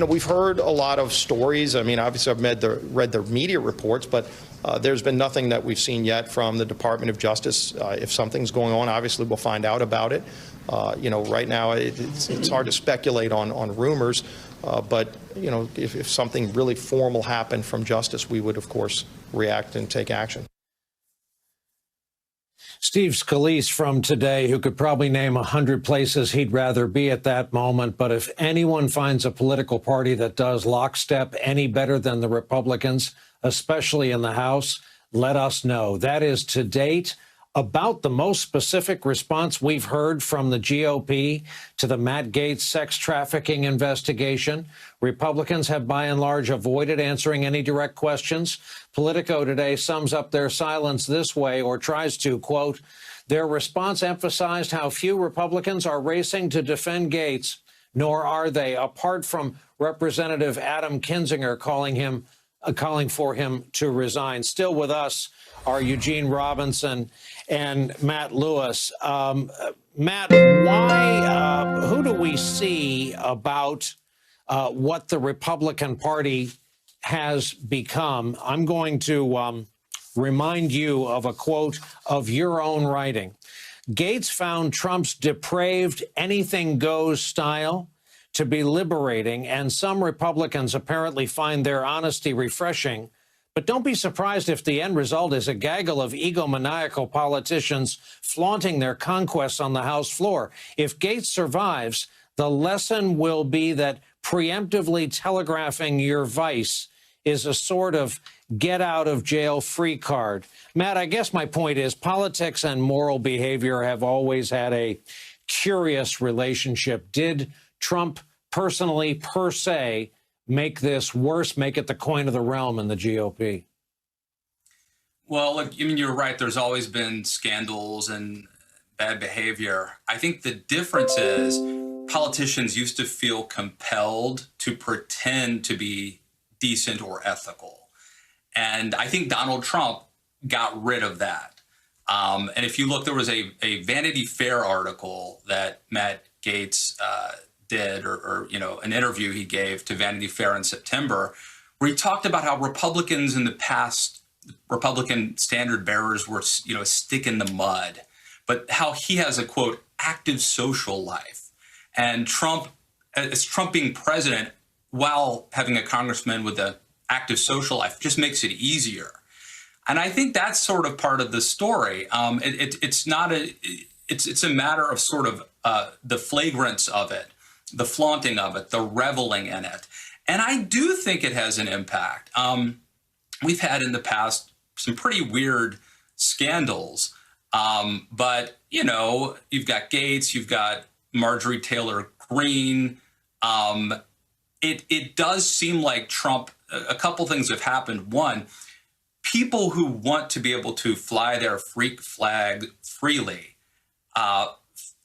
we've heard a lot of stories. I mean, obviously, I've read the media reports, but there's been nothing that we've seen yet from the Department of Justice. If something's going on, obviously, we'll find out about it. Right now, it's hard to speculate on rumors, but, if something really formal happened from Justice, we would, of course, react and take action. Steve Scalise from Today, who could probably name 100 places he'd rather be at that moment. But if anyone finds a political party that does lockstep any better than the Republicans, especially in the House, let us know. That is, to date, about the most specific response we've heard from the GOP to the Matt Gaetz sex trafficking investigation. Republicans have by and large avoided answering any direct questions. Politico today sums up their silence this way, or tries to, quote, their response emphasized how few Republicans are racing to defend Gaetz, nor are they, apart from Representative Adam Kinzinger calling for him to resign. Still with us are Eugene Robinson and Matt Lewis. Matt, who do we see about what the Republican Party has become? I'm going to remind you of a quote of your own writing. Gaetz found Trump's depraved anything goes style to be liberating, and some Republicans apparently find their honesty refreshing. But don't be surprised if the end result is a gaggle of egomaniacal politicians flaunting their conquests on the House floor. If Gaetz survives, the lesson will be that preemptively telegraphing your vice is a sort of get-out-of-jail-free card. Matt, I guess my point is politics and moral behavior have always had a curious relationship. Did Trump personally, per se, make this worse, make it the coin of the realm in the GOP? Well, look, I mean, you're right. There's always been scandals and bad behavior. I think the difference is politicians used to feel compelled to pretend to be decent or ethical. And I think Donald Trump got rid of that. And if you look, there was a Vanity Fair article that Matt Gaetz did, or an interview he gave to Vanity Fair in September, where he talked about how Republicans in the past, Republican standard bearers were, a stick in the mud, but how he has a, quote, active social life. And Trump, as Trump being president, while having a congressman with an active social life, just makes it easier. And I think that's sort of part of the story. It's a matter of sort of the flagrance of it, the flaunting of it, the reveling in it. And I do think it has an impact. We've had in the past some pretty weird scandals, but, you've got Gaetz, you've got Marjorie Taylor Greene. It does seem like Trump, a couple things have happened. One, people who want to be able to fly their freak flag freely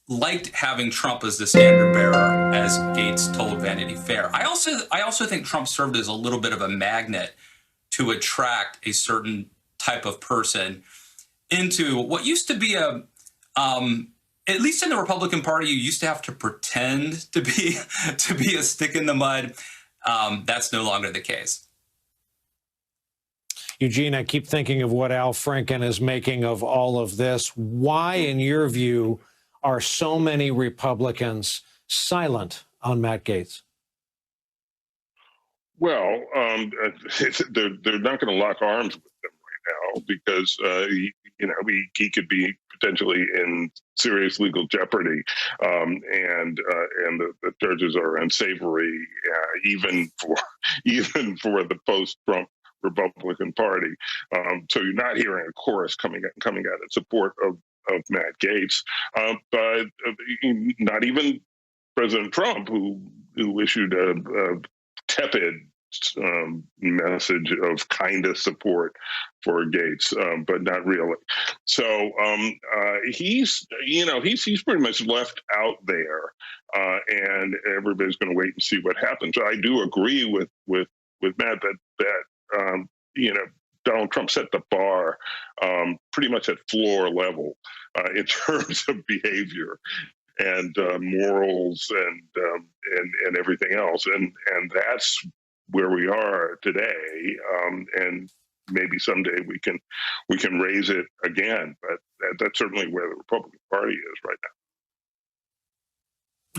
liked having Trump as the standard bearer, as Gaetz told Vanity Fair. I also think Trump served as a little bit of a magnet to attract a certain type of person into what used to be at least in the Republican Party, you used to have to pretend to be a stick in the mud. That's no longer the case. Eugene, I keep thinking of what Al Franken is making of all of this. Why, in your view, are so many Republicans silent on Matt Gaetz? Well, they're not going to lock arms with them right now because he could be potentially in serious legal jeopardy, and the charges are unsavory, even for the post-Trump Republican Party. So you're not hearing a chorus coming out in support of Matt Gaetz, but not even President Trump, who issued a tepid message of kind of support for Gaetz, but not really. So he's pretty much left out there, and everybody's going to wait and see what happens. I do agree with Matt that Donald Trump set the bar pretty much at floor level in terms of behavior and morals and and everything else, and that's where we are today. And maybe someday we can raise it again, but that's certainly where the Republican Party is right now.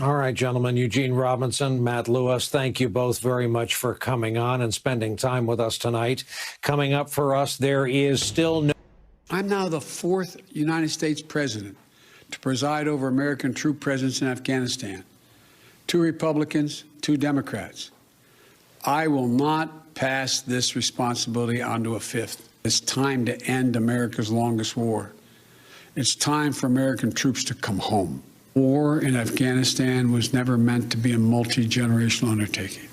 All right, gentlemen, Eugene Robinson, Matt Lewis, thank you both very much for coming on and spending time with us tonight. Coming up for us, there is still no... I'm now the 4th United States president to preside over American troop presence in Afghanistan. 2 Republicans, 2 Democrats. I will not pass this responsibility on to a 5th. It's time to end America's longest war. It's time for American troops to come home. War in Afghanistan was never meant to be a multi-generational undertaking.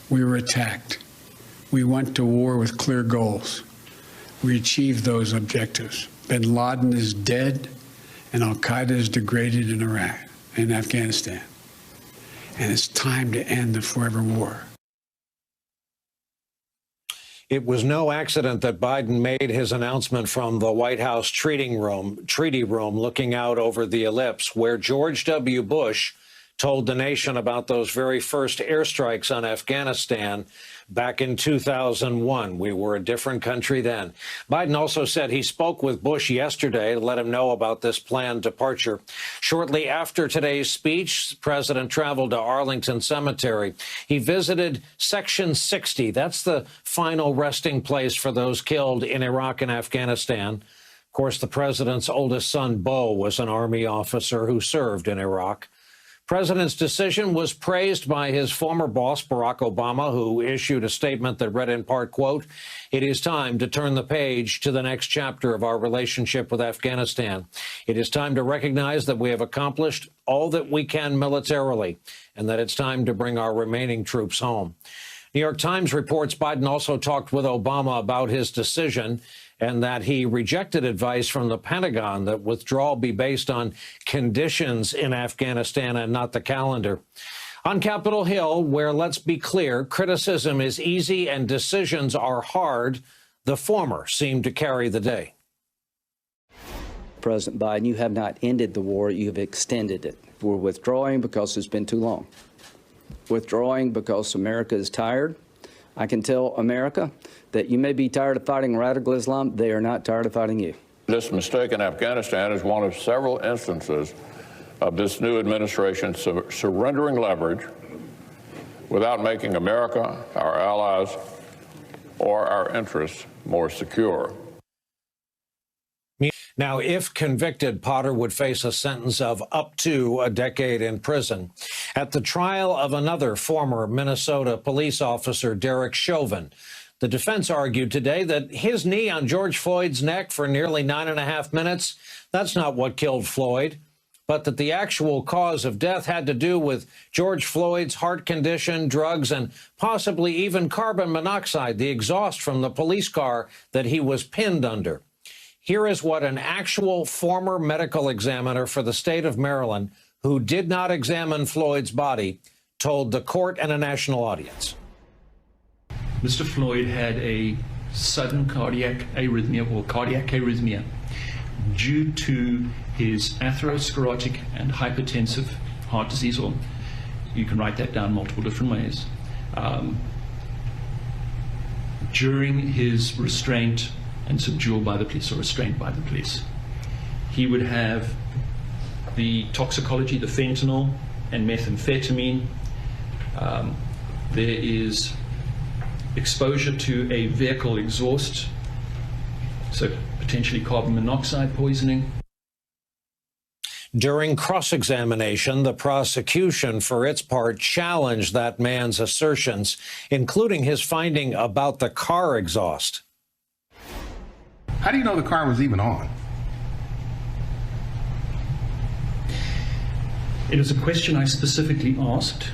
We were attacked. We went to war with clear goals. We achieved those objectives. Bin Laden is dead, and Al-Qaeda is degraded in Iraq and Afghanistan. And it's time to end the forever war. It was no accident that Biden made his announcement from the White House treaty room looking out over the ellipse, where George W. Bush told the nation about those very first airstrikes on Afghanistan back in 2001. We were a different country then. Biden also said he spoke with Bush yesterday to let him know about this planned departure. Shortly after today's speech, the president traveled to Arlington Cemetery. He visited Section 60. That's the final resting place for those killed in Iraq and Afghanistan. Of course, the president's oldest son, Beau, was an Army officer who served in Iraq. President's decision was praised by his former boss, Barack Obama, who issued a statement that read in part, quote, "It is time to turn the page to the next chapter of our relationship with Afghanistan. It is time to recognize that we have accomplished all that we can militarily and that it's time to bring our remaining troops home." New York Times reports Biden also talked with Obama about his decision and that he rejected advice from the Pentagon that withdrawal be based on conditions in Afghanistan and not the calendar. On Capitol Hill, where, let's be clear, criticism is easy and decisions are hard, the former seemed to carry the day. President Biden, you have not ended the war, you have extended it. We're withdrawing because it's been too long. Withdrawing because America is tired. I can tell America that you may be tired of fighting radical Islam. They are not tired of fighting you. This mistake in Afghanistan is one of several instances of this new administration surrendering leverage without making America, our allies, or our interests more secure. Now, if convicted, Potter would face a sentence of up to a decade in prison. At the trial of another former Minnesota police officer, Derek Chauvin, the defense argued today that his knee on George Floyd's neck for nearly 9.5 minutes, that's not what killed Floyd, but that the actual cause of death had to do with George Floyd's heart condition, drugs, and possibly even carbon monoxide, the exhaust from the police car that he was pinned under. Here is what an actual former medical examiner for the state of Maryland, who did not examine Floyd's body, told the court and a national audience. Mr. Floyd had a sudden cardiac arrhythmia due to his atherosclerotic and hypertensive heart disease, or you can write that down multiple different ways. During his restraint and subdual by the police, or restraint by the police, he would have the toxicology, the fentanyl and methamphetamine. There is exposure to a vehicle exhaust, so potentially carbon monoxide poisoning. During cross-examination, the prosecution, for its part, challenged that man's assertions, including his finding about the car exhaust. How do you know the car was even on? It is a question I specifically asked,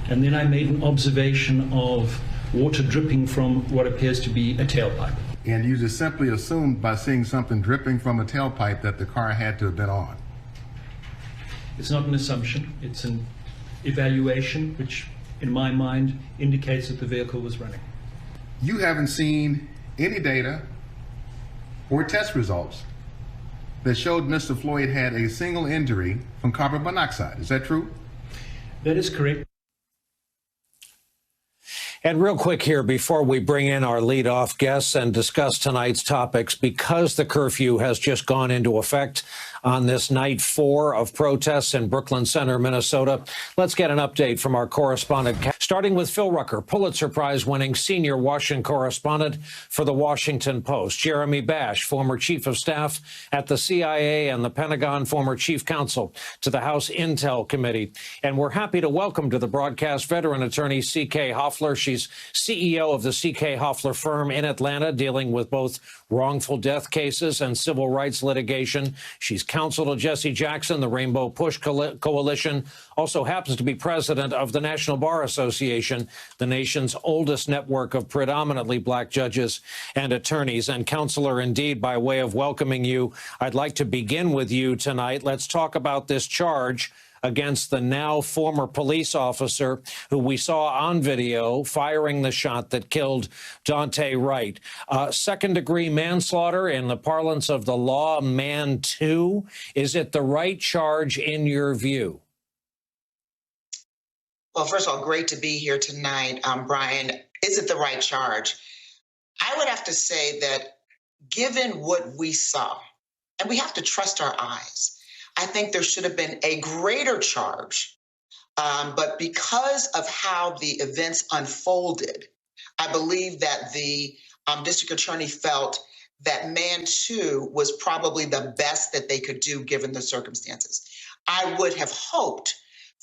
and then I made an observation of water dripping from what appears to be a tailpipe. And you just simply assumed by seeing something dripping from a tailpipe that the car had to have been on? It's not an assumption, it's an evaluation, which in my mind indicates that the vehicle was running. You haven't seen any data or test results that showed Mr. Floyd had a single injury from carbon monoxide. Is that true? That is correct. And real quick here, before we bring in our lead-off guests and discuss tonight's topics, because the curfew has just gone into effect on this night 4 of protests in Brooklyn Center, Minnesota, let's get an update from our correspondent, starting with Phil Rucker, Pulitzer Prize-winning senior Washington correspondent for The Washington Post, Jeremy Bash, former chief of staff at the CIA and the Pentagon, former chief counsel to the House Intel Committee. And we're happy to welcome to the broadcast veteran attorney C.K. Hoffler. She's CEO of the C.K. Hoffler firm in Atlanta, dealing with both wrongful death cases and civil rights litigation. She's counsel to Jesse Jackson, the Rainbow Push Coalition, also happens to be president of the National Bar Association, the nation's oldest network of predominantly black judges and attorneys. And counselor, indeed, by way of welcoming you, I'd like to begin with you tonight. Let's talk about this charge against the now former police officer who we saw on video firing the shot that killed Daunte Wright. Second-degree manslaughter in the parlance of the law, man 2. Is it the right charge in your view? Well, first of all, great to be here tonight. Brian, is it the right charge? I would have to say that given what we saw, and we have to trust our eyes, I think there should have been a greater charge. But because of how the events unfolded, I believe that the district attorney felt that man 2 was probably the best that they could do given the circumstances. I would have hoped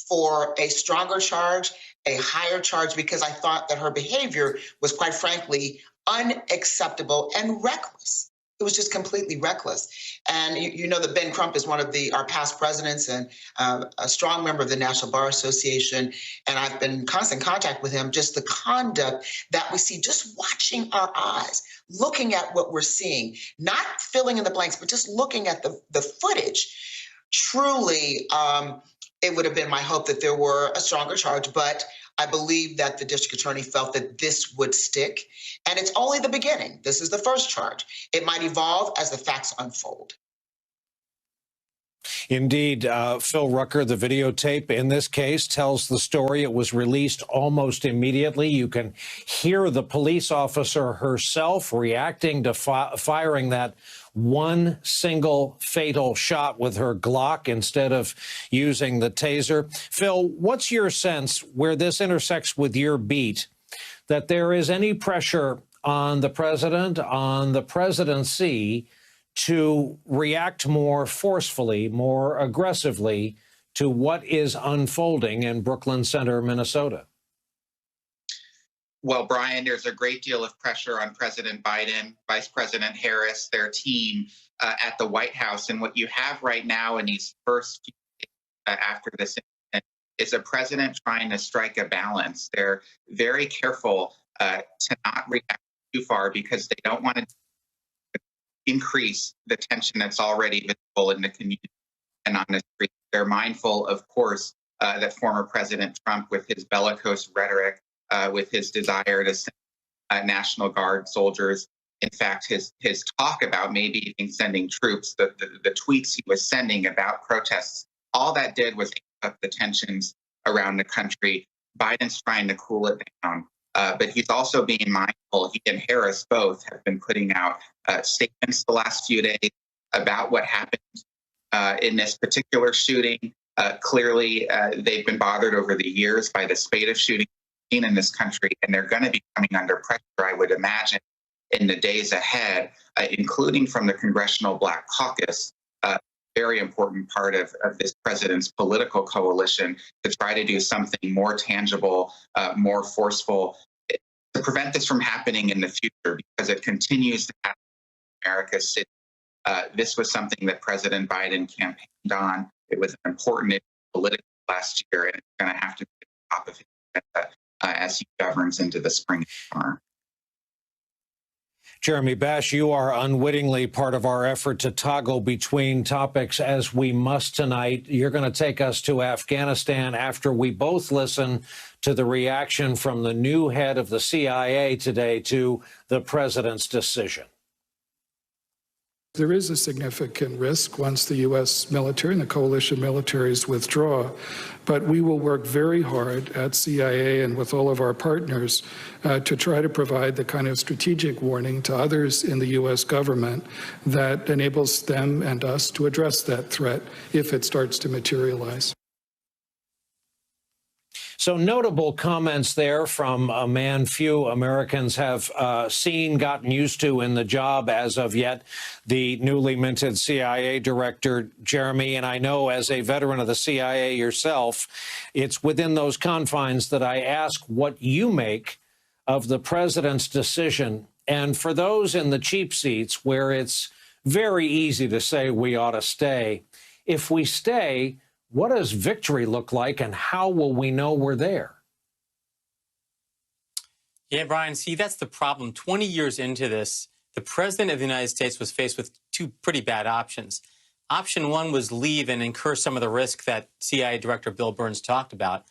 for a stronger charge, a higher charge, because I thought that her behavior was, quite frankly, unacceptable and reckless. It was just completely reckless. And you know that Ben Crump is one of our past presidents and a strong member of the National Bar Association. And I've been in constant contact with him. Just the conduct that we see, just watching our eyes, looking at what we're seeing, not filling in the blanks, but just looking at the footage. Truly, it would have been my hope that there were a stronger charge, but I believe that the district attorney felt that this would stick. And it's only the beginning. This is the first charge. It might evolve as the facts unfold. Indeed, Phil Rucker, the videotape in this case tells the story. It was released almost immediately. You can hear the police officer herself reacting to firing that one single fatal shot with her Glock instead of using the taser. Phil, what's your sense where this intersects with your beat, that there is any pressure on the president, on the presidency, to react more forcefully, more aggressively to what is unfolding in Brooklyn Center, Minnesota? Well, Brian, there's a great deal of pressure on President Biden, Vice President Harris, their team at the White House. And what you have right now in these first few days after this incident is a president trying to strike a balance. They're very careful to not react too far because they don't want to increase the tension that's already visible in the community and on the street. They're mindful, of course, that former President Trump, with his bellicose rhetoric, with his desire to send National Guard soldiers, in fact, his talk about maybe even sending troops, the tweets he was sending about protests, all that did was amp up the tensions around the country. Biden's trying to cool it down. But he's also being mindful. He and Harris both have been putting out statements the last few days about what happened in this particular shooting. Clearly, they've been bothered over the years by the spate of shootings in this country, and they're going to be coming under pressure, I would imagine, in the days ahead, including from the Congressional Black Caucus, very important part of this president's political coalition, to try to do something more tangible, more forceful, to prevent this from happening in the future, because it continues to happen in America's city. This was something that President Biden campaigned on. It was an important issue politically last year, and it's going to have to be at the top of his agenda as he governs into the spring and summer. Jeremy Bash, you are unwittingly part of our effort to toggle between topics as we must tonight. You're going to take us to Afghanistan after we both listen to the reaction from the new head of the CIA today to the president's decision. There is a significant risk once the U.S. military and the coalition militaries withdraw, but we will work very hard at CIA and with all of our partners to try to provide the kind of strategic warning to others in the U.S. government that enables them and us to address that threat if it starts to materialize. So notable comments there from a man few Americans have seen, gotten used to in the job as of yet, the newly minted CIA director, Jeremy. And I know as a veteran of the CIA yourself, it's within those confines that I ask what you make of the president's decision. And for those in the cheap seats where it's very easy to say we ought to stay, if we stay, what does victory look like, and how will we know we're there? Yeah, Brian, see, that's the problem. 20 years into this, the president of the United States was faced with two pretty bad options. Option one was leave and incur some of the risk that CIA Director Bill Burns talked about.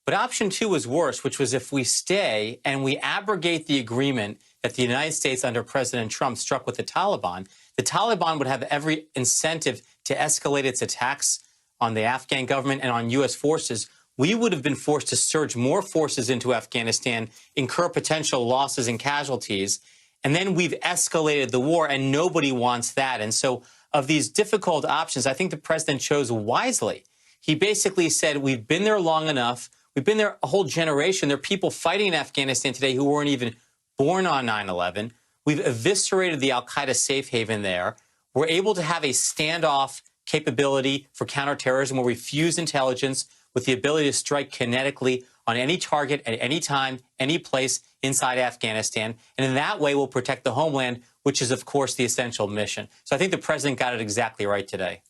But option two was worse, which was if we stay and we abrogate the agreement that the United States under President Trump struck with the Taliban would have every incentive to escalate its attacks on the Afghan government and on U.S. forces. We would have been forced to surge more forces into Afghanistan, incur potential losses and casualties, and then we've escalated the war, and nobody wants that. And so of these difficult options, I think the president chose wisely. He basically said, we've been there long enough. We've been there a whole generation. There are people fighting in Afghanistan today who weren't even born on 9/11. We've eviscerated the al-Qaeda safe haven there. We're able to have a standoff capability for counterterrorism where we fuse intelligence with the ability to strike kinetically on any target at any time, any place inside Afghanistan. And in that way, we'll protect the homeland, which is, of course, the essential mission. So I think the president got it exactly right today.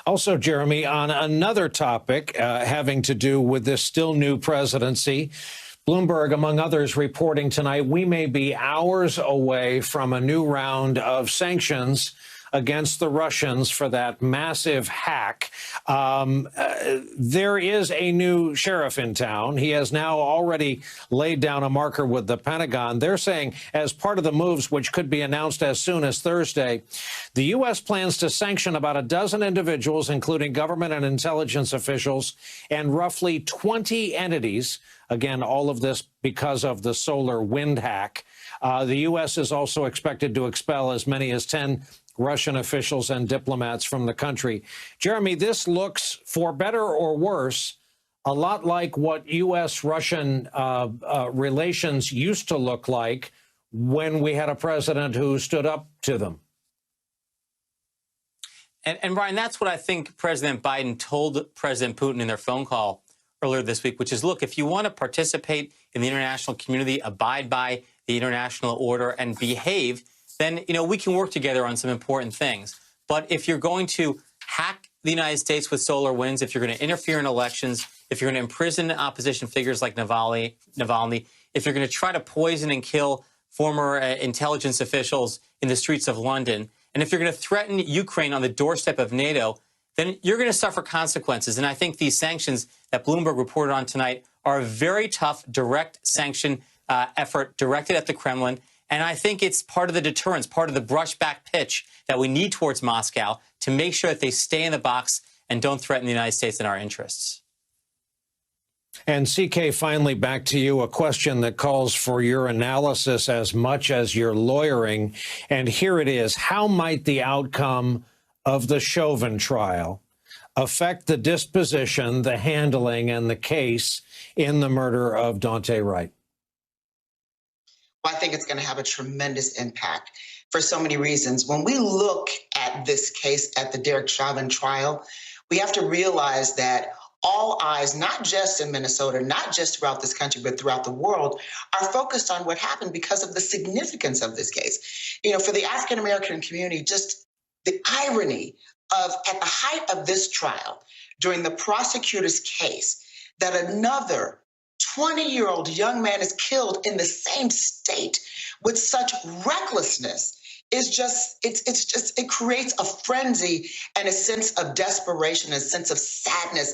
Also, Jeremy, on another topic having to do with this still new presidency, Bloomberg, among others, reporting tonight we may be hours away from a new round of sanctions against the Russians for that massive hack. There is a new sheriff in town. He has now already laid down a marker with the Pentagon. They're saying as part of the moves, which could be announced as soon as Thursday, the U.S. plans to sanction about a dozen individuals, including government and intelligence officials, and roughly 20 entities. Again, all of this because of the solar wind hack. The U.S. is also expected to expel as many as 10 Russian officials and diplomats from the country. Jeremy, this looks, for better or worse, a lot like what U.S.-Russian relations used to look like when we had a president who stood up to them. And Brian, that's what I think President Biden told President Putin in their phone call earlier this week, which is, look, if you want to participate in the international community, abide by the international order, and behave, then, you know, we can work together on some important things. But if you're going to hack the United States with solar winds, if you're going to interfere in elections, if you're going to imprison opposition figures like Navalny, if you're going to try to poison and kill former intelligence officials in the streets of London, and if you're going to threaten Ukraine on the doorstep of NATO, then you're going to suffer consequences. And I think these sanctions that Bloomberg reported on tonight are a very tough, direct sanction effort directed at the Kremlin. And I think it's part of the deterrence, part of the brushback pitch that we need towards Moscow to make sure that they stay in the box and don't threaten the United States and our interests. And CK, finally, back to you, a question that calls for your analysis as much as your lawyering. And here it is. How might the outcome of the Chauvin trial affect the disposition, the handling, and the case in the murder of Daunte Wright? I think it's going to have a tremendous impact for so many reasons. When we look at this case, at the Derek Chauvin trial, we have to realize that all eyes, not just in Minnesota, not just throughout this country, but throughout the world, are focused on what happened because of the significance of this case. You know, for the African-American community, just the irony of, at the height of this trial, during the prosecutor's case, that another 20-year-old young man is killed in the same state with such recklessness is just, it creates a frenzy and a sense of desperation, a sense of sadness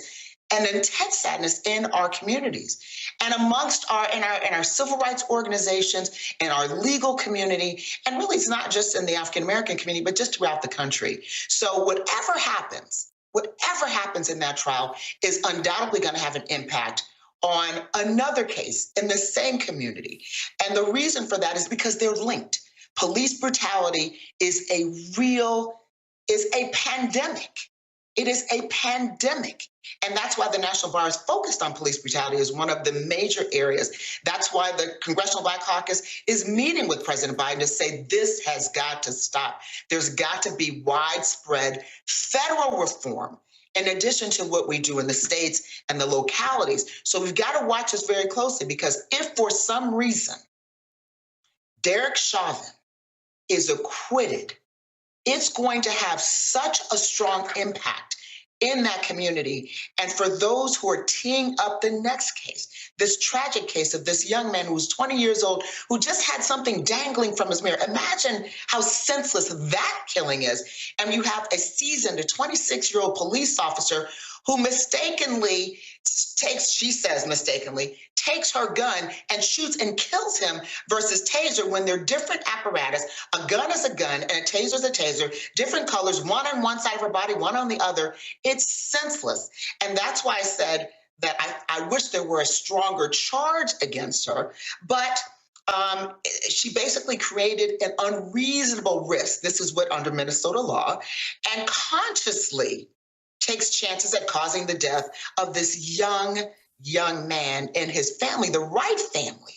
and intense sadness in our communities and amongst in our civil rights organizations, in our legal community, and really it's not just in the African American community, but just throughout the country. So whatever happens in that trial is undoubtedly going to have an impact on another case in the same community. And the reason for that is because they're linked. Police brutality is a pandemic. It is a pandemic. And that's why the National Bar is focused on police brutality as one of the major areas. That's why the Congressional Black Caucus is meeting with President Biden to say this has got to stop. There's got to be widespread federal reform in addition to what we do in the states and the localities. So we've got to watch this very closely, because if for some reason Derek Chauvin is acquitted, it's going to have such a strong impact in that community. And for those who are teeing up the next case, this tragic case of this young man who was 20 years old, who just had something dangling from his mirror. Imagine how senseless that killing is. And you have a seasoned, a 26-year-old police officer who mistakenly takes her gun and shoots and kills him, versus taser, when they're different apparatus. A gun is a gun and a taser is a taser, different colors, one on one side of her body, one on the other. It's senseless. And that's why I said that I wish there were a stronger charge against her, but she basically created an unreasonable risk. This is what under Minnesota law, and consciously takes chances at causing the death of this young man and his family. The Wright family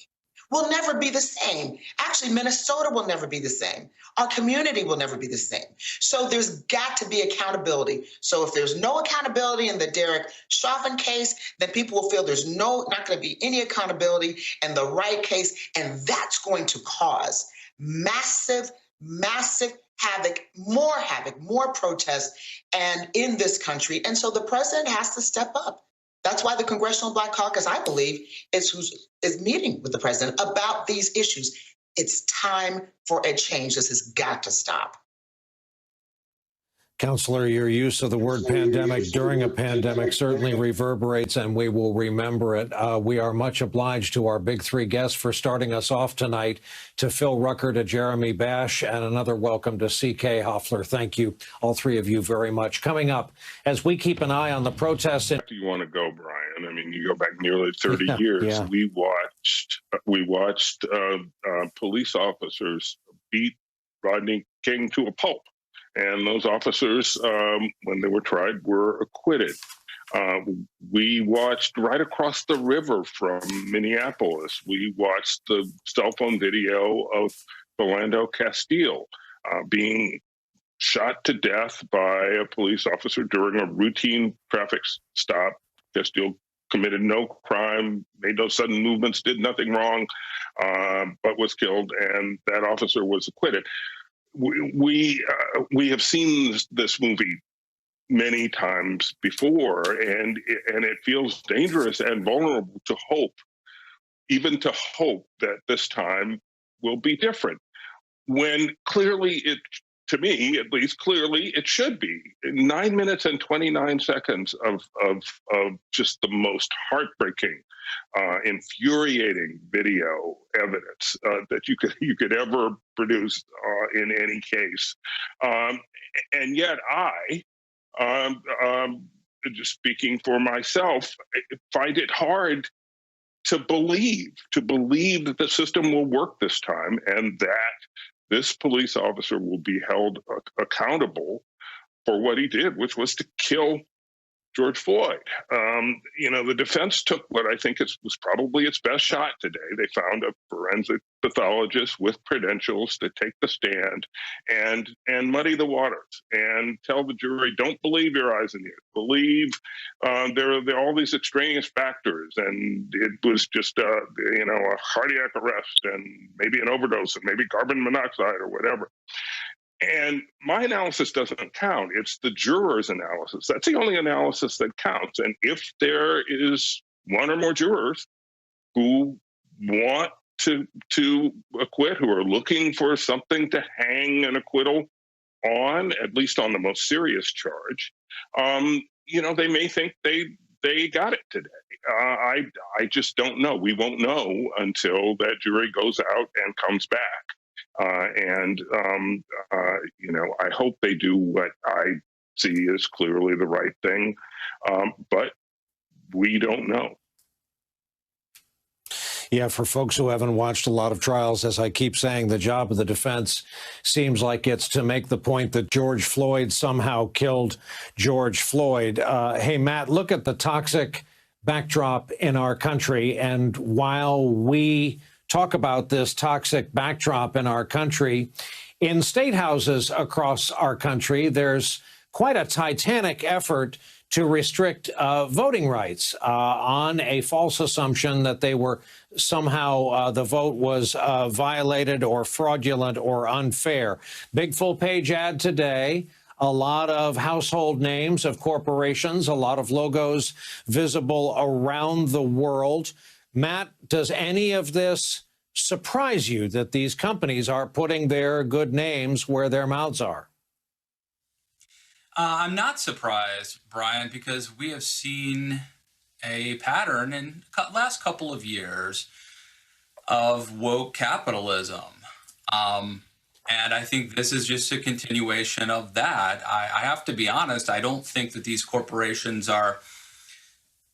will never be the same. Actually, Minnesota will never be the same. Our community will never be the same. So there's got to be accountability. So if there's no accountability in the Derek Chauvin case, then people will feel there's not going to be any accountability in the Wright case, and that's going to cause massive havoc, more protests and in this country. And so the president has to step up. That's why the Congressional Black Caucus, I believe, is meeting with the president about these issues. It's time for a change. This has got to stop. Counselor, your use of the word pandemic during a pandemic certainly reverberates, and we will remember it. We are much obliged to our big three guests for starting us off tonight, to Phil Rucker, to Jeremy Bash, and another welcome to C.K. Hoffler. Thank you, all three of you, very much. Coming up, as we keep an eye on the protests. Do you want to go, Brian? I mean, you go back nearly 30 years. Yeah. We watched police officers beat Rodney King to a pulp. And those officers, when they were tried, were acquitted. We watched right across the river from Minneapolis. We watched the cell phone video of Philando Castile being shot to death by a police officer during a routine traffic stop. Castile committed no crime, made no sudden movements, did nothing wrong, but was killed, and that officer was acquitted. We have seen this movie many times before, and it feels dangerous and vulnerable to hope, even to hope that this time will be different, when clearly to me at least, clearly it should be. 9 minutes and 29 seconds of just the most heartbreaking, infuriating video evidence that you could ever produce in any case, and yet just speaking for myself, I find it hard to believe that the system will work this time, and that this police officer will be held accountable for what he did, which was to kill George Floyd. The defense took what I think was probably its best shot today. They found a forensic pathologist with credentials to take the stand and muddy the waters and tell the jury, don't believe your eyes and ears. Believe there are all these extraneous factors, and it was just a cardiac arrest and maybe an overdose and maybe carbon monoxide or whatever. And my analysis doesn't count. It's the juror's analysis. That's the only analysis that counts. And if there is one or more jurors who want to acquit, who are looking for something to hang an acquittal on, at least on the most serious charge, they may think they they got it today. I just don't know. We won't know until that jury goes out and comes back. You know, I hope they do what I see as clearly the right thing, but we don't know. Yeah, for folks who haven't watched a lot of trials, as I keep saying, the job of the defense seems like it's to make the point that George Floyd somehow killed George Floyd. Hey, Matt, look at the toxic backdrop in our country. And while we talk about this toxic backdrop in our country, in state houses across our country, there's quite a titanic effort to restrict voting rights on a false assumption that they were somehow the vote was violated or fraudulent or unfair. Big full page ad today. A lot of household names of corporations, a lot of logos visible around the world. Matt, does any of this surprise you that these companies are putting their good names where their mouths are? I'm not surprised, Brian, because we have seen a pattern in the last couple of years of woke capitalism. And I think this is just a continuation of that. I have to be honest, I don't think that these corporations are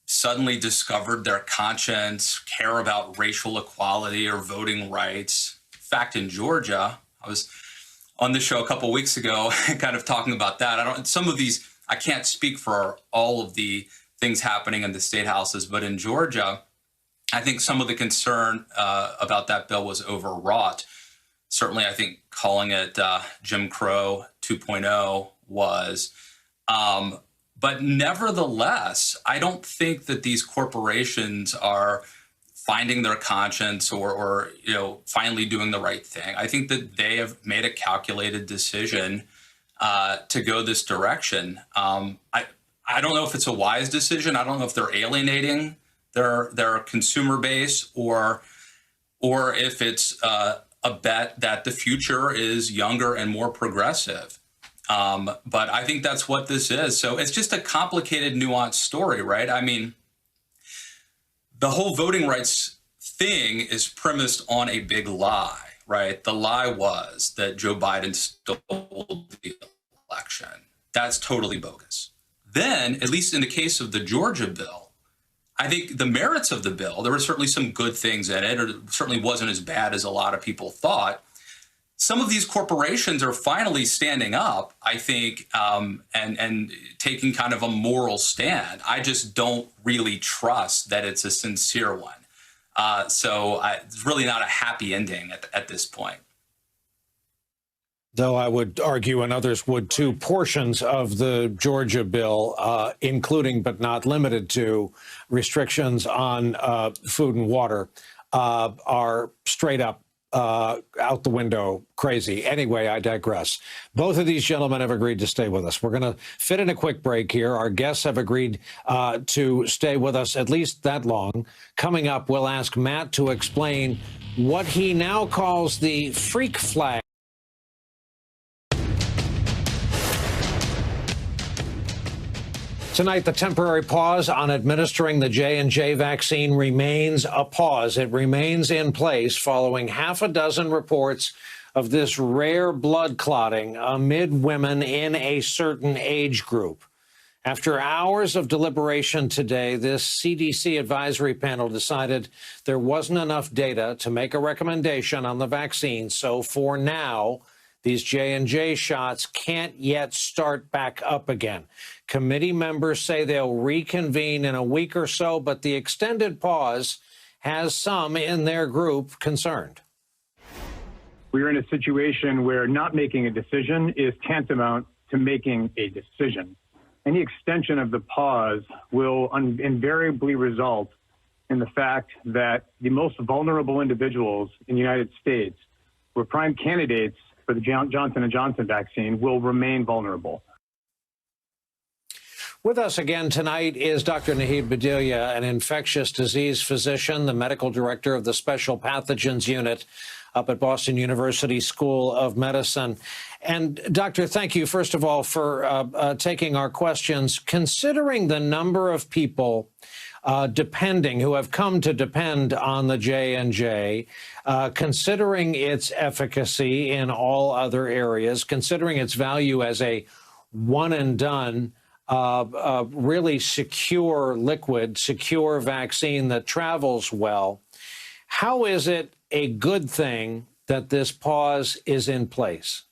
suddenly discovered their conscience, care about racial equality or voting rights. In fact, in Georgia, I was on the show a couple of weeks ago, kind of talking about that. Some of these, I can't speak for all of the things happening in the state houses, but in Georgia, I think some of the concern about that bill was overwrought. Certainly, I think calling it Jim Crow 2.0 was. But nevertheless, I don't think that these corporations are finding their conscience or you know, finally doing the right thing. I think that they have made a calculated decision to go this direction. I don't know if it's a wise decision. I don't know if they're alienating their consumer base or if it's a bet that the future is younger and more progressive. But I think that's what this is. So it's just a complicated, nuanced story, right? I mean, the whole voting rights thing is premised on a big lie, right? The lie was that Joe Biden stole the election. That's totally bogus. Then, at least in the case of the Georgia bill, I think the merits of the bill, there were certainly some good things in it, or it certainly wasn't as bad as a lot of people thought. Some of these corporations are finally standing up, I think, and taking kind of a moral stand. I just don't really trust that it's a sincere one. So it's really not a happy ending at this point. Though I would argue, and others would too, portions of the Georgia bill, including but not limited to restrictions on food and water, are straight up out the window crazy. Anyway, I digress. Both of these gentlemen have agreed to stay with us. We're going to fit in a quick break here. Our guests have agreed to stay with us at least that long. Coming up, we'll ask Matt to explain what he now calls the freak flag. Tonight, the temporary pause on administering the J&J vaccine remains a pause. It remains in place following half a dozen reports of this rare blood clotting amid women in a certain age group. After hours of deliberation today, this CDC advisory panel decided there wasn't enough data to make a recommendation on the vaccine. So for now, these J&J shots can't yet start back up again. Committee members say they'll reconvene in a week or so, but the extended pause has some in their group concerned. We're in a situation where not making a decision is tantamount to making a decision. Any extension of the pause will invariably result in the fact that the most vulnerable individuals in the United States, who are prime candidates for the Johnson & Johnson vaccine, will remain vulnerable. With us again tonight is Dr. Naheed Bhadelia, an infectious disease physician, the medical director of the Special Pathogens Unit up at Boston University School of Medicine. And Doctor, thank you, first of all, for taking our questions. Considering the number of people who have come to depend on the J&J, considering its efficacy in all other areas, considering its value as a one-and-done, really secure liquid, secure vaccine that travels well, how is it a good thing that this pause is in place?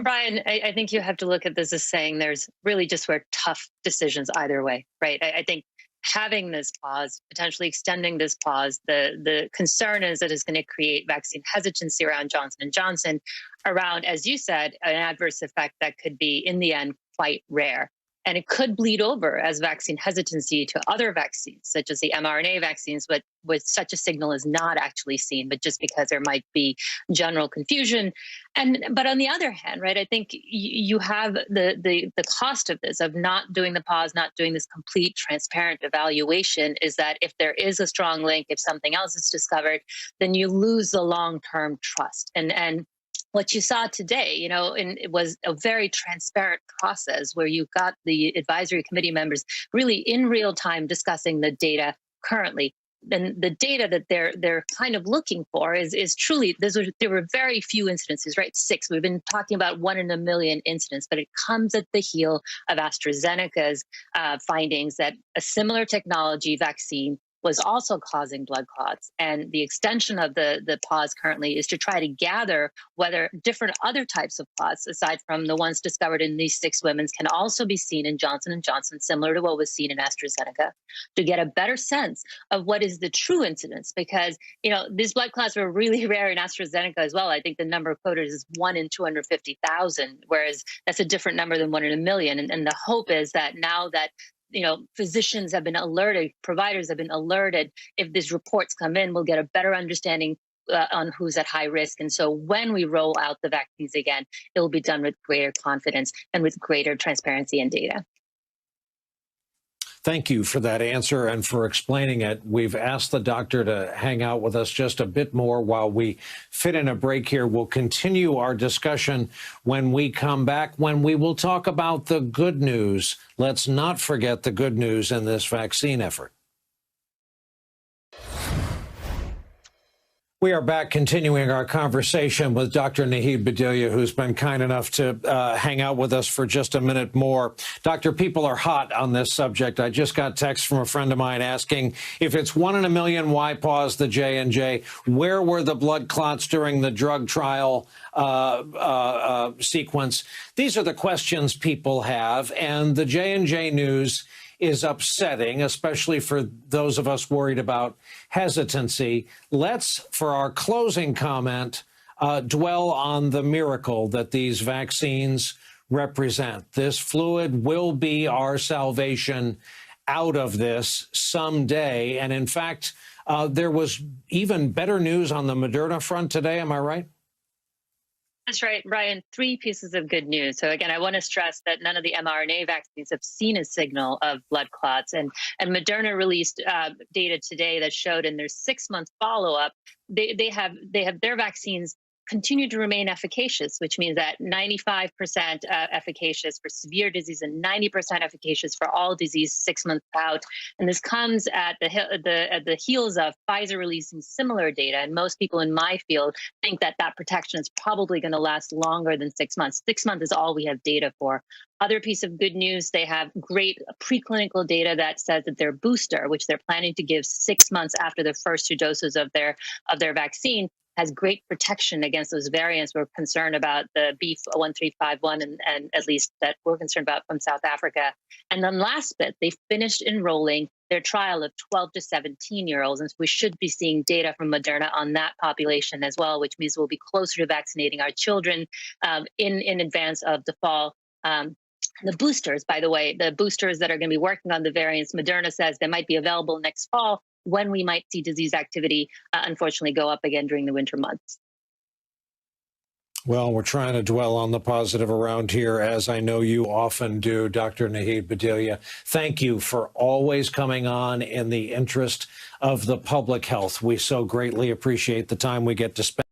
Brian, I think you have to look at this as saying there's really just were tough decisions either way, right? I think having this pause, potentially extending this pause, the concern is that it's going to create vaccine hesitancy around Johnson & Johnson, around, as you said, an adverse effect that could be, in the end, quite rare. And it could bleed over as vaccine hesitancy to other vaccines, such as the mRNA vaccines, but with such a signal is not actually seen, but just because there might be general confusion. But on the other hand, right, I think you have the cost of this, of not doing the pause, not doing this complete transparent evaluation, is that if there is a strong link, if something else is discovered, then you lose the long-term trust. And what you saw today, and it was a very transparent process where you got the advisory committee members really in real time discussing the data currently. And the data that they're kind of looking for is truly, there were very few incidences, right? 6. We've been talking about 1 in a million incidents, but it comes at the heel of AstraZeneca's findings that a similar technology vaccine was also causing blood clots. And the extension of the pause currently is to try to gather whether different other types of clots, aside from the ones discovered in these 6 women, can also be seen in Johnson & Johnson, similar to what was seen in AstraZeneca, to get a better sense of what is the true incidence. Because, these blood clots were really rare in AstraZeneca as well. I think the number quoted is 1 in 250,000, whereas that's a different number than 1 in a million. And the hope is that now that physicians have been alerted, providers have been alerted, if these reports come in, we'll get a better understanding on who's at high risk. And so when we roll out the vaccines again, it will be done with greater confidence and with greater transparency and data. Thank you for that answer and for explaining it. We've asked the doctor to hang out with us just a bit more while we fit in a break here. We'll continue our discussion when we come back, when we will talk about the good news. Let's not forget the good news in this vaccine effort. We are back continuing our conversation with Dr. Naheed Bhadelia, who's been kind enough to hang out with us for just a minute more. Doctor, people are hot on this subject. I just got text from a friend of mine asking, if it's 1 in a million, why pause the J&J? Where were the blood clots during the drug trial sequence? These are the questions people have, and the J&J news is upsetting, especially for those of us worried about hesitancy. Let's, for our closing comment, dwell on the miracle that these vaccines represent. This fluid will be our salvation out of this someday. And in fact, there was even better news on the Moderna front today. Am I right? That's right, Brian. 3 pieces of good news. So again, I want to stress that none of the mRNA vaccines have seen a signal of blood clots. And Moderna released data today that showed in their 6-month follow-up, they have their vaccines continue to remain efficacious, which means that 95% efficacious for severe disease and 90% efficacious for all disease 6 months out. And this comes at the heels of Pfizer releasing similar data. And most people in my field think that protection is probably going to last longer than 6 months. 6 months is all we have data for. Other piece of good news, they have great preclinical data that says that their booster, which they're planning to give 6 months after the first 2 doses of their vaccine, has great protection against those variants we're concerned about, the B1351 and at least that we're concerned about from South Africa. And then last bit, they finished enrolling their trial of 12 to 17-year-olds. And so we should be seeing data from Moderna on that population as well, which means we'll be closer to vaccinating our children in advance of the fall. The boosters, by the way, the boosters that are going to be working on the variants, Moderna says they might be available next fall, when we might see disease activity, unfortunately, go up again during the winter months. Well, we're trying to dwell on the positive around here, as I know you often do, Dr. Naheed Badalia. Thank you for always coming on in the interest of the public health. We so greatly appreciate the time we get to spend.